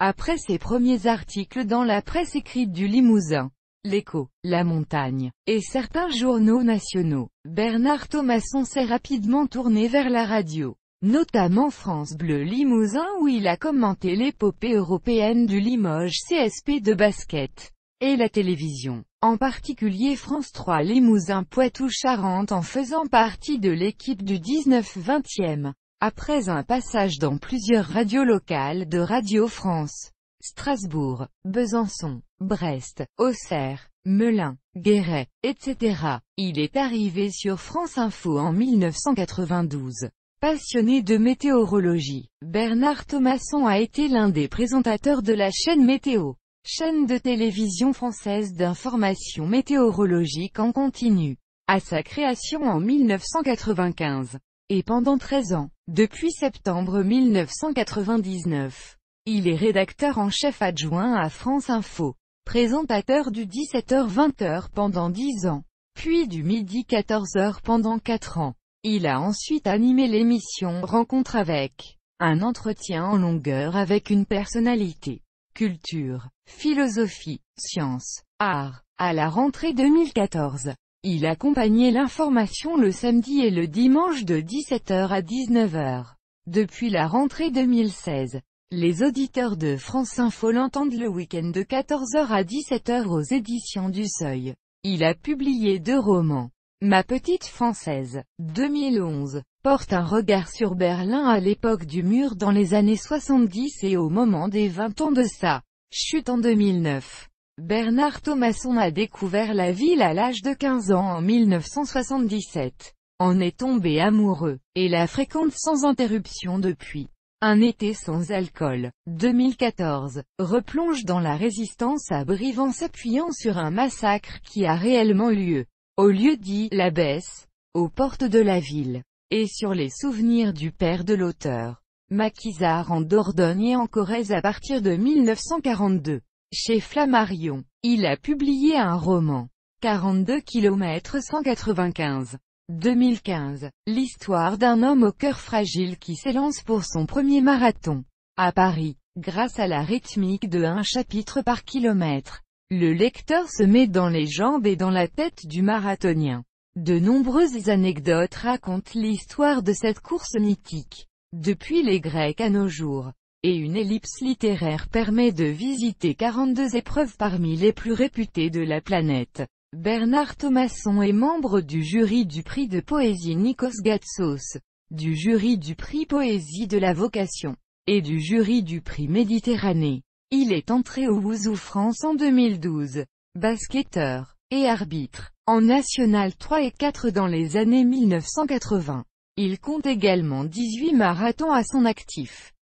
Après ses premiers articles dans la presse écrite du Limousin, L'Écho, La Montagne, et certains journaux nationaux, Bernard Thomasson s'est rapidement tourné vers la radio, notamment France Bleu Limousin où il a commenté l'épopée européenne du Limoges CSP de basket, et la télévision, en particulier France 3 Limousin Poitou-Charentes en faisant partie de l'équipe du 19-20e, après un passage dans plusieurs radios locales de Radio France. Strasbourg, Besançon, Brest, Auxerre, Melun, Guéret, etc. Il est arrivé sur France Info en 1992. Passionné de météorologie, Bernard Thomasson a été l'un des présentateurs de la chaîne Météo, chaîne de télévision française d'information météorologique en continu, à sa création en 1995. Et pendant 13 ans, depuis septembre 1999. Il est rédacteur en chef adjoint à France Info, présentateur du 17h-20h pendant 10 ans, puis du midi 14h pendant 4 ans. Il a ensuite animé l'émission Rencontre avec, un entretien en longueur avec une personnalité. Culture, philosophie, sciences, art. À la rentrée 2014, il accompagnait l'information le samedi et le dimanche de 17h à 19h. Depuis la rentrée 2016, les auditeurs de France Info l'entendent le week-end de 14h à 17h aux éditions du Seuil. Il a publié 2 romans. Ma petite Française, 2011, porte un regard sur Berlin à l'époque du mur dans les années 70 et au moment des 20 ans de sa chute en 2009. Bernard Thomasson a découvert la ville à l'âge de 15 ans en 1977. En est tombé amoureux, et la fréquente sans interruption depuis. Un été sans alcool, 2014, replonge dans la résistance à Brive en s'appuyant sur un massacre qui a réellement lieu, au lieu-dit La Besse, aux portes de la ville, et sur les souvenirs du père de l'auteur, maquisard en Dordogne et en Corrèze à partir de 1942. Chez Flammarion, il a publié un roman, 42 km 195. 2015, l'histoire d'un homme au cœur fragile qui s'élance pour son premier marathon. À Paris, grâce à la rythmique de 1 chapitre par kilomètre, le lecteur se met dans les jambes et dans la tête du marathonien. De nombreuses anecdotes racontent l'histoire de cette course mythique, depuis les Grecs à nos jours, et une ellipse littéraire permet de visiter 42 épreuves parmi les plus réputées de la planète. Bernard Thomasson est membre du jury du prix de poésie Nikos Gatsos, du jury du prix Poésie de la Vocation, et du jury du prix Méditerranée. Il est entré au Ouzou France en 2012, basketteur, et arbitre, en National 3 et 4 dans les années 1980. Il compte également 18 marathons à son actif.